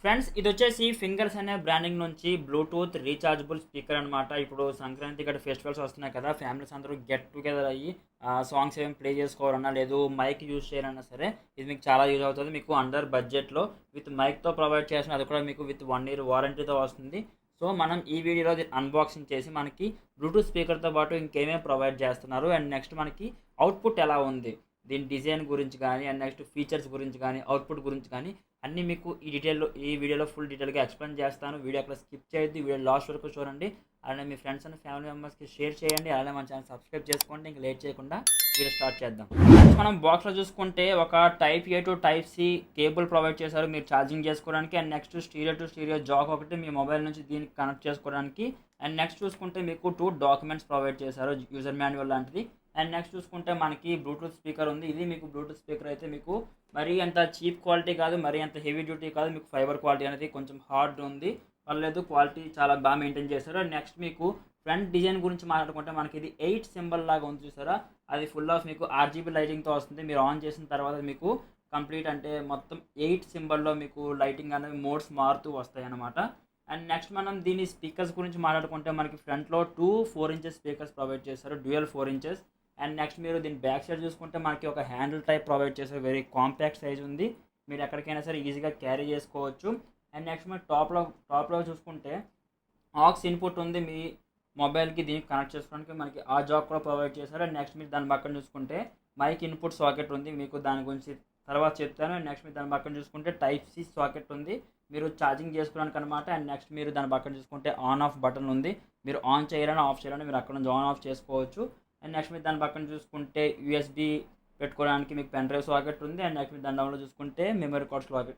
Friends ఇది వచ్చేసి fingers అనే బ్రాండింగ్ నుంచి బ్లూటూత్ రీఛార్జబుల్ స్పీకర్ అనమాట. ఇప్పుడు సంక్రాంతి గట్రా ఫెస్టివల్స్ వస్తున్నాయి కదా, ఫ్యామిలీస్ అందరూ గెట్ టుగెదర్ అయ్యి సాంగ్స్ ఏమైనా ప్లే చేసుకోవాలన్నా లేదు మైక్ యూజ్ చేయాలన్నా సరే ఇది మీకు చాలా యూజ్ అవుతుంది. మీకు అండర్ బడ్జెట్లో విత్ మైక్తో ప్రొవైడ్ చేసిన అది కూడా మీకు విత్ 1 year వారంటీతో వస్తుంది. సో మనం ఈ వీడియోలో అన్బాక్సింగ్ చేసి మనకి బ్లూటూత్ స్పీకర్తో పాటు ఇంకేమేమి ప్రొవైడ్ చేస్తున్నారు అండ్ నెక్స్ట్ మనకి అవుట్పుట్ ఎలా ఉంది, దీని డిజైన్ గురించి కానీ అండ్ నెక్స్ట్ ఫీచర్స్ గురించి కానీ అవుట్పుట్ గురించి కానీ అన్నీ మీకు ఈ వీడియోలో ఫుల్ డీటెయిల్గా ఎక్స్ప్లెయిన్ చేస్తాను. వీడియో అక్కడ స్కిప్ చేయొద్దు, వీడియో లాస్ట్ వరకు చూడండి. అలానే మీ ఫ్రెండ్స్ అండ్ ఫ్యామిలీ మెంబర్స్కి షేర్ చేయండి. అలానే మన ఛానల్ సబ్స్క్రైబ్ చేసుకోండి. ఇంకా లేట్ చేయకుండా వీడియో స్టార్ట్ చేద్దాం. మనం బాక్స్లో చూసుకుంటే ఒక type A to type C cable provide చేశారు మీరు ఛార్జింగ్ చేసుకోవడానికి. And next stereo to stereo jack ఒకటి మీ మొబైల్ నుంచి దీనికి కనెక్ట్ చేసుకోవడానికి. అండ్ నెక్స్ట్ చూసుకుంటే మీకు 2 డాక్యుమెంట్స్ ప్రొవైడ్ చేశారు, యూజర్ మాన్యువల్ లాంటిది. అండ్ నెక్స్ట్ చూసుకుంటే మనకి బ్లూటూత్ స్పీకర్ ఉంది. ఇది మీకు బ్లూటూత్ స్పీకర్ అయితే మీకు మరీ అంత చీప్ క్వాలిటీ కాదు, మరీ అంత హెవీ డ్యూటీ కాదు, మీకు ఫైబర్ క్వాలిటీ అనేది కొంచెం హార్డ్ ఉంది, పర్లేదు, క్వాలిటీ చాలా బాగా మెయింటైన్ చేశారు. అండ్ నెక్స్ట్ మీకు ఫ్రంట్ డిజైన్ గురించి మాట్లాడుకుంటే మనకి ఇది 8 సింబల్ లాగా ఉంది చూసారా, అది ఫుల్ ఆఫ్ మీకు ఆర్జీబీ లైటింగ్తో వస్తుంది. మీరు ఆన్ చేసిన తర్వాత మీకు కంప్లీట్ అంటే మొత్తం 8 సింబల్లో మీకు లైటింగ్ అనేవి మోడ్స్ మారుతూ వస్తాయి అన్నమాట. అండ్ నెక్స్ట్ మనం దీని స్పీకర్స్ గురించి మాట్లాడుకుంటే మనకి ఫ్రంట్లో 2 4 inches స్పీకర్స్ ప్రొవైడ్ చేశారు, డ్యూయల్ 4 inches. అండ్ నెక్స్ట్ మీరు దీని బ్యాక్ సైడ్ చూసుకుంటే మనకి ఒక హ్యాండిల్ టైప్ ప్రొవైడ్ చేశారు, వెరీ కాంపాక్ట్ సైజ్ ఉంది, మీరు ఎక్కడికైనా సరే ఈజీగా క్యారీ చేసుకోవచ్చు. అండ్ నెక్స్ట్ మీరు టాప్లో చూసుకుంటే ఆక్స్ ఇన్పుట్ ఉంది, మీ మొబైల్కి దీనికి కనెక్ట్ చేసుకోవడానికి మనకి ఆ జాక్ కూడా ప్రొవైడ్ చేశారు. అండ్ నెక్స్ట్ మీరు దాని పక్కన చూసుకుంటే మైక్ ఇన్పుట్ సాకెట్ ఉంది, మీకు దాని గురించి తర్వాత చెప్తాను. అండ్ నెక్స్ట్ మీరు దాని పక్కన చూసుకుంటే టైప్ సి సాకెట్ ఉంది, మీరు ఛార్జింగ్ చేసుకోవడానికి అనమాట. అండ్ నెక్స్ట్ మీరు దాని పక్కన చూసుకుంటే ఆన్ ఆఫ్ బటన్ ఉంది, మీరు ఆన్ చేయాలని ఆఫ్ చేయాలని మీరు అక్కడ నుంచి ఆన్ ఆఫ్ చేసుకోవచ్చు. అండ్ నెక్స్ట్ మీరు దాని పక్కన చూసుకుంటే యూఎస్బి పెట్టుకోవడానికి మీకు పెన్ డ్రైవ్ సాకెట్ ఉంది. అండ్ నెక్స్ట్ మీరు దాని డౌన్లో చూసుకుంటే మెమరీ కార్డ్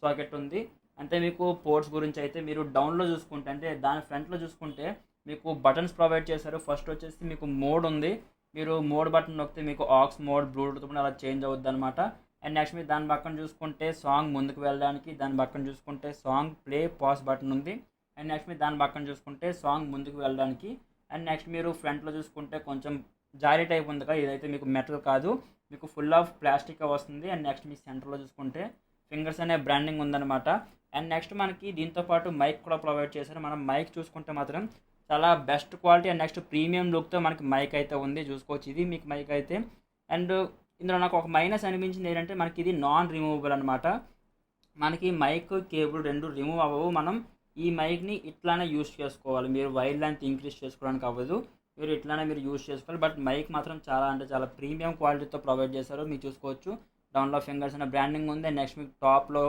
సాకెట్ ఉంది. అంటే మీకు పోర్ట్స్ గురించి అయితే మీరు డౌన్లో చూసుకుంటే అంటే దాని ఫ్రంట్లో చూసుకుంటే మీకు బటన్స్ ప్రొవైడ్ చేశారు. ఫస్ట్ వచ్చేసి మీకు మోడ్ ఉంది, మీరు మోడ్ బటన్ నొక్కితే మీకు ఆక్స్ మోడ్ బ్లూటూత్ కూడా అలా చేంజ్ అవుద్ది అనమాట. అండ్ నెక్స్ట్ మీరు దాని పక్కన చూసుకుంటే సాంగ్ ముందుకు వెళ్ళడానికి, దాని పక్కన చూసుకుంటే సాంగ్ ప్లే పాస్ బటన్ ఉంది. అండ్ నెక్స్ట్ మీరు దాని పక్కన చూసుకుంటే సాంగ్ ముందుకు వెళ్ళడానికి. అండ్ నెక్స్ట్ మీరు ఫ్రంట్లో చూసుకుంటే కొంచెం జారీ టైప్ ఉంది కదా, ఇదైతే మీకు మెటల్ కాదు, మీకు ఫుల్ ఆఫ్ ప్లాస్టిక్ వస్తుంది. అండ్ నెక్స్ట్ మీ సెంటర్లో చూసుకుంటే ఫింగర్స్ అనే బ్రాండింగ్ ఉందన్నమాట. అండ్ నెక్స్ట్ మనకి దీంతో పాటు మైక్ కూడా ప్రొవైడ్ చేశారు. మనం మైక్ చూసుకుంటే మాత్రం చాలా best quality and next premium లుక్తో మనకి మైక్ అయితే ఉంది, చూసుకోవచ్చు ఇది మీకు మైక్ అయితే. అండ్ ఇందులో నాకు ఒక మైనస్ అనిపించింది ఏంటంటే మనకి ఇది నాన్ రిమూవబుల్ అనమాట, మనకి మైక్ కేబుల్ రెండు రిమూవ్ అవ్వవు, మనం ఈ మైక్ని ఇట్లానే యూస్ చేసుకోవాలి, మీరు వైర్ లెంత్ ఇంక్రీజ్ చేసుకోవడానికి అవ్వదు, మీరు ఇట్లానే మీరు యూస్ చేసుకోవాలి. బట్ మైక్ మాత్రం చాలా అంటే చాలా ప్రీమియం క్వాలిటీతో ప్రొవైడ్ చేశారు, మీరు చూసుకోవచ్చు. డౌన్లో ఫింగర్స్ అనే బ్రాండింగ్ ఉంది. నెక్స్ట్ మీకు టాప్లో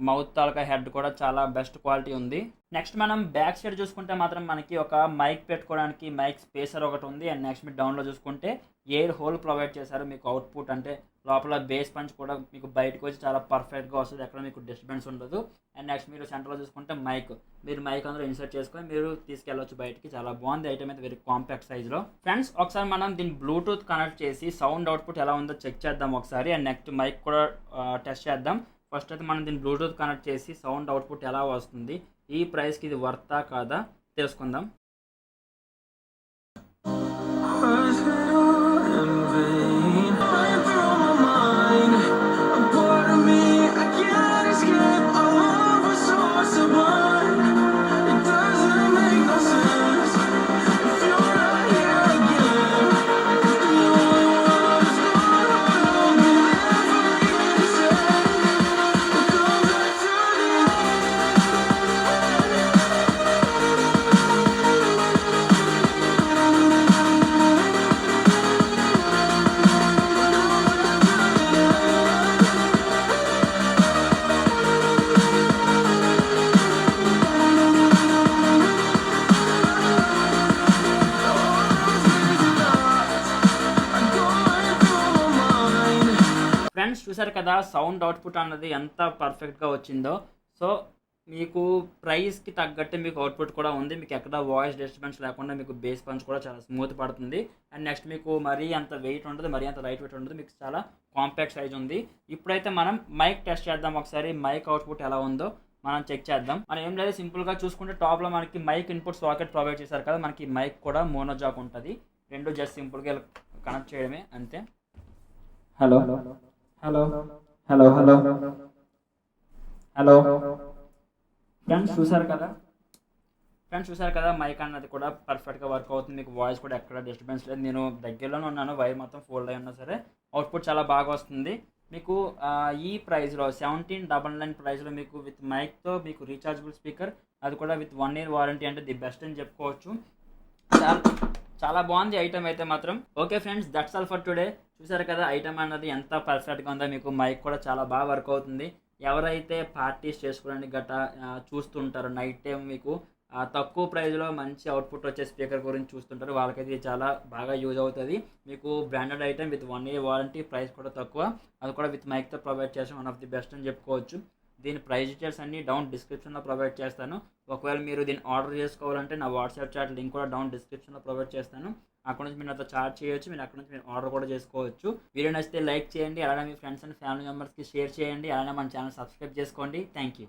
మౌత్ తాలూకా హెడ్ కూడా చాలా బెస్ట్ క్వాలిటీ ఉంది. నెక్స్ట్ మనం బ్యాక్ సైడ్ చూసుకుంటే మాత్రం మనకి ఒక మైక్ పెట్టుకోవడానికి మైక్ స్పేసర్ ఒకటి ఉంది. అండ్ నెక్స్ట్ మీరు డౌన్లో చూసుకుంటే ఎయిర్ హోల్ ప్రొవైడ్ చేశారు, మీకు అవుట్పుట్ అంటే లోపల బేస్ పంచ్ కూడా మీకు బయటకు వచ్చి చాలా పర్ఫెక్ట్గా వస్తుంది, ఎక్కడ మీకు డిస్టర్బెన్స్ ఉండదు. అండ్ నెక్స్ట్ మీరు సెంటర్లో చూసుకుంటే మీరు మైక్ అందులో ఇన్సర్ట్ చేసుకొని మీరు తీసుకెళ్ళవచ్చు బయటికి, చాలా బాగుంది ఐటమ్ అయితే, వెరీ కాంపాక్ట్ సైజ్లో. ఫ్రెండ్స్ ఒకసారి మనం దీన్ని బ్లూటూత్ కనెక్ట్ చేసి సౌండ్ అవుట్పుట్ ఎలా ఉందో చెక్ చేద్దాం ఒకసారి. అండ్ నెక్స్ట్ మైక్ కూడా టెస్ట్ చేద్దాం. ఫస్ట్ అయితే మనం దీన్ని బ్లూటూత్ కనెక్ట్ చేసి సౌండ్ అవుట్పుట్ ఎలా వస్తుంది, ఈ ప్రైస్కి ఇది వర్తా కాదా తెలుసుకుందాం. ఫ్రెండ్స్ చూసారు కదా సౌండ్ అవుట్పుట్ అన్నది ఎంత పర్ఫెక్ట్గా వచ్చిందో. సో మీకు ప్రైస్కి తగ్గట్టు మీకు అవుట్పుట్ కూడా ఉంది, మీకు ఎక్కడ వాయిస్ డిస్టర్బెన్స్ లేకుండా మీకు బేస్ పంచ్ కూడా చాలా స్మూత్ పడుతుంది. అండ్ నెక్స్ట్ మీకు మరీ అంత వెయిట్ ఉండదు, మరీ అంత లైట్ వెయిట్ ఉండదు, మీకు చాలా కాంపాక్ట్ సైజ్ ఉంది. ఇప్పుడైతే మనం మైక్ టెస్ట్ చేద్దాం ఒకసారి, మైక్ అవుట్పుట్ ఎలా ఉందో మనం చెక్ చేద్దాం. మనం ఏం లేదు, సింపుల్గా చూసుకుంటే టాప్లో మనకి మైక్ ఇన్పుట్ సాకెట్ ప్రొవైడ్ చేశారు కదా, మనకి మైక్ కూడా మోనోజాక్ ఉంటుంది, రెండు జస్ట్ సింపుల్గా కనెక్ట్ చేయడమే అంతే. Hello hello hello hello hello friends చూసారు కదా మైక్ అన్నది కూడా పర్ఫెక్ట్గా వర్క్ అవుతుంది. మీకు వాయిస్ కూడా ఎక్కడ డిస్టర్బెన్స్ లేదు. నేను దగ్గరలోనే ఉన్నాను, వైర్ మొత్తం ఫోల్డ్ అయి ఉన్నా సరే అవుట్పుట్ చాలా బాగా వస్తుంది. మీకు ఈ ప్రైస్లో 1799 ప్రైస్లో మీకు విత్ మైక్తో మీకు రీఛార్జబుల్ స్పీకర్, అది కూడా విత్ 1 year వారంటీ అంటే ది బెస్ట్ అని చెప్పుకోవచ్చు. చాలా చాలా బాగుంది ఐటమ్ అయితే మాత్రం. Okay friends, that's all for today. చూసారు కదా ఐటమ్ అన్నది ఎంత పర్ఫెక్ట్గా ఉందో. మీకు మైక్ కూడా చాలా బాగా వర్క్ అవుతుంది. ఎవరైతే పార్టీస్ చేసుకోవడానికి గట్రా చూస్తుంటారో నైట్ టైం మీకు తక్కువ ప్రైస్లో మంచి అవుట్పుట్ వచ్చే స్పీకర్ గురించి చూస్తుంటారు, వాళ్ళకైతే ఇది చాలా బాగా యూజ్ అవుతుంది. మీకు branded item with 1 year warranty, price కూడా తక్కువ, అది కూడా విత్ మైక్తో ప్రొవైడ్ చేస్తాం. వన్ ఆఫ్ ది బెస్ట్ అని చెప్పుకోవచ్చు. దీని ప్రైస్ డీటెయిల్స్ అన్ని డౌన్ డిస్క్రిప్షన్లో ప్రొవైడ్ చేస్తాను. ఒకవేళ మీరు దీన్ని ఆర్డర్ చేసుకోవాలంటే నా వాట్సాప్ చాట్ లింక్ కూడా డౌన్ డిస్క్రిప్షన్లో ప్రొవైడ్ చేస్తాను. అక్కడ నుంచి మీరు నాతో చాట్ చేయొచ్చు, మీరు అక్కడ నుంచి మీరు ఆర్డర్ కూడా చేసుకోవచ్చు. వీడియో నచ్చితే లైక్ చేయండి, అలానే మీ ఫ్రెండ్స్ అండ్ ఫ్యామిలీ మెంబర్స్కి షేర్ చేయండి, అలానే మన ఛానల్ సబ్స్క్రైబ్ చేసుకోండి. Thank you.